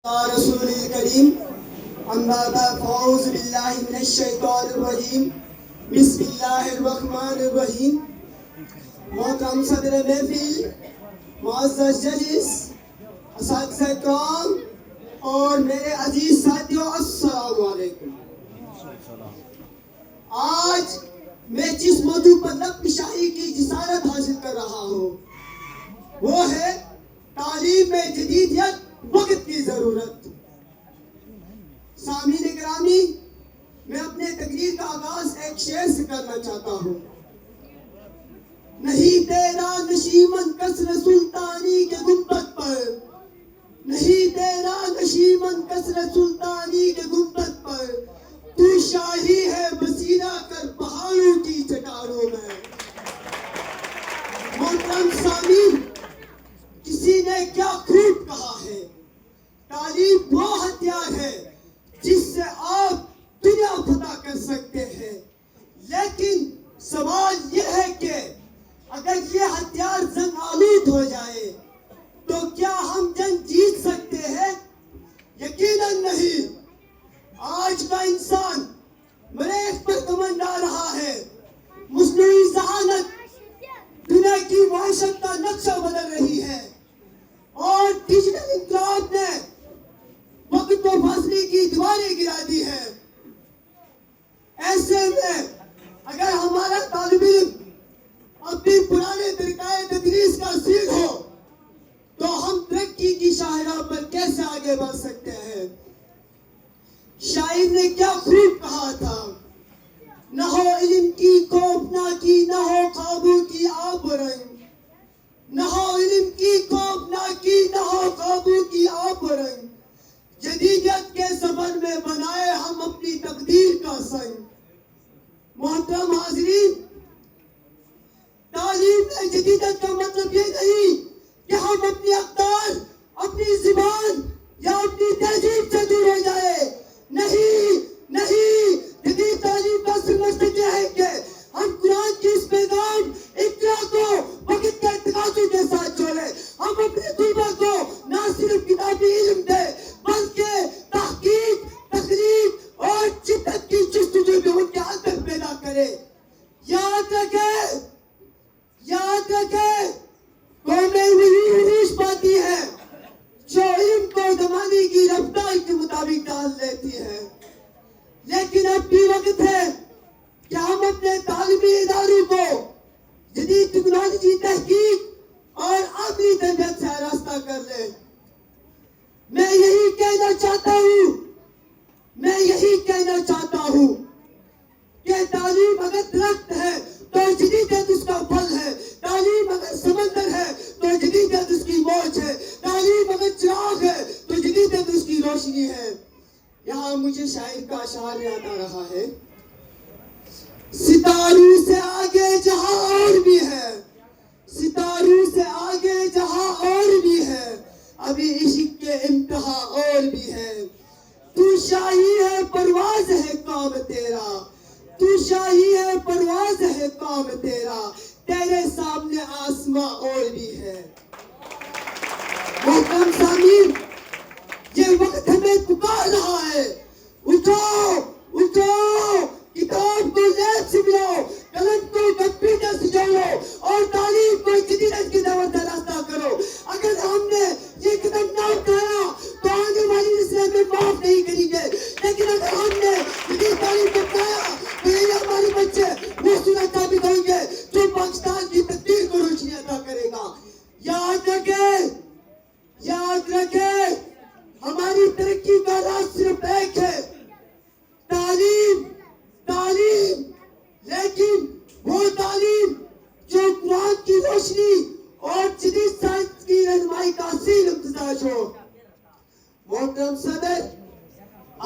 رسول الکریم اما بعد فاعوذ باللہ من الشیطان الرجیم بسم اللہ الرحمن الرحیم. محترم صدر محفل، معزز ججز، اساتذہ کرام اور میرے عزیز ساتھیوں، السلام علیکم. آج میں جس موضوع پر لب شاہی کی جسارت حاصل کر رہا ہوں وہ ہے تعلیم میں جدیدیت، وقت کی ضرورت. سامعین گرامی، میں اپنے تقریر کا آغاز ایک شعر سے کرنا چاہتا ہوں. نہیں تیرا نشیمن کسر سلطانی کے گنبد پر، نہیں تیرا نشیمن کسر سلطانی کے گنبد پر، تو شاہی ہے بسیرا کر پہاڑوں کی چٹانوں میں. محترم سامعین، کسی نے کیا خوب کہا ہے، تعلیم وہ ہتھیار ہے جس سے آپ دنیا فتح کر سکتے ہیں. لیکن سوال یہ ہے کہ اگر یہ ہتھیار جنگ آلود ہو جائے تو کیا ہم جنگ جیت سکتے ہیں؟ یقیناً نہیں. آج کا انسان مریخ پر کمانڈا رہا ہے. مصنوعی ذہانت دنیا کی معیشت کا نقشہ بدل رہی ہے اور ڈیجیٹل انقلاب نے وقت و فاصلے کی دیواریں گرا دی ہے. ایسے میں اگر ہمارا طالب علم اپنی پرانے طریقۂ تدریس کا اسیر ہو تو ہم ترقی کی شاہراہ پر کیسے آگے بڑھ سکتے ہیں؟ شاعر نے کیا خوب کہا تھا، نہ ہو علم کی خوفناکی، نہ ہو خوابوں کی آب و رنگ، نہ ہو علم کی خوفناکی، نہ ہو خوابوں کی آب و رنگ، جدیدیت کے سفر میں بنائے ہم اپنی تقدیر کا سنگ. محترم حاضرین، تعلیم میں جدیدیت کا مطلب یہ نہیں کہ ہم اپنی اقدار، اپنی زبان یا اپنی تہذیب سے دور ہو جائے. نہیں نہیں، جدید تعلیم کا اصل مقصد یہ ہے کہ ہم قرآن کی اس پیغام اقرا کو وقت کے تقاضوں کے ساتھ جوڑیں. ہم اپنے طلباء کو نہ صرف کتابی علم دیں بلکہ تحقیق، تخلیق اور جدت کی جستجو میں ان کے اندر پیدا کریں. یاد رکھیں، یاد رکھیں، قومیں وہی عروج پاتی ہے جو علم کو زمانے کی رفتار کے مطابق ڈال لیتی ہے. لیکن اب بھی وقت ہے کہ ہم اپنے تعلیمی اداروں کو جدید ٹیکنالوجی، تحقیق اور عملی تربیت سے آراستہ کر لیں. میں یہی کہنا چاہتا ہوں کہ تعلیم اگر درخت ہے تو جدیدیت اس کا پھل ہے. تعلیم اگر سمندر ہے تو جدیدیت اس کی موج ہے. تعلیم اگر چراغ ہے تو جدیدیت اس کی روشنی ہے. یہاں مجھے شاعر کا اشعار یاد آ رہا ہے، ستاروں سے آگے جہاں اور بھی ہے، ستاروں سے آگے جہاں اور بھی ہے، ابھی عشق کے انتہا اور بھی ہے. تو شاہی ہے پرواز ہے کام تیرا، تو شاہی ہے پرواز ہے کام تیرا، تیرے سامنے آسماں اور بھی ہے. محترم سامعین، یہ وقت ہمیں پکار رہا ہے. اٹھو اٹھو، کتاب کو لیب سے ملاؤ، قلم کو کمپیوٹر سے جوڑو اور تعلیم کو جدیدیت کی دعوت کا راستہ کرو. اگر ہم نے یہ قدم نہ اٹھایا تو آنے والی نسلیں ہمیں معاف نہیں کریں گے. لیکن اگر ہم نے جدید تعلیم کو اپنایا تو یہ ہمارے بچے وہ صورت ثابت ہوں گے جو پاکستان کی تقدیر کو روشنی عطا کرے گا. یاد رکھیں، یاد رکھیں، ہماری ترقی کا راز صرف ایک ہے، تعلیم. تعلیم، لیکن وہ تعلیم جو قرآن کی روشنی اور جدید سائنس کی رہنمائی کا اصیل امتزاج ہو. محترم صدر،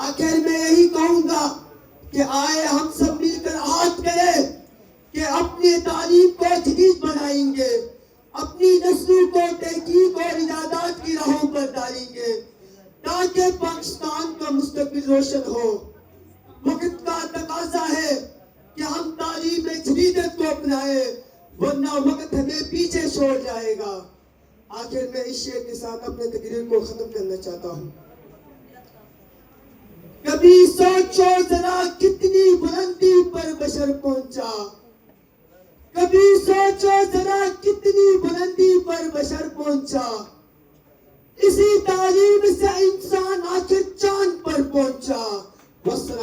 آخر میں یہی کہوں گا کہ آئے ہم سب مل کر عہد کریں کہ اپنی تعلیم کو جدید بنائیں گے، اپنی نسلوں کو تحقیق اور ایجادات کی راہوں پر ڈالیں گے تاکہ پاکستان کا مستقبل روشن ہو. وقت کا تقاضا ہے کہ ہم تعلیم میں جدیدیت کو اپنائیں، ورنہ وقت ہمیں پیچھے چھوڑ جائے گا. آخر میں اس شعر کے ساتھ اپنے تقریر کو ختم کرنا چاہتا ہوں. کبھی سوچو ذرا کتنی بلندی پر بشر پہنچا، کبھی سوچو ذرا کتنی بلندی پر بشر پہنچا، اسی تعلیم سے انسان آخر چاند پر پہنچا۔ والسلام۔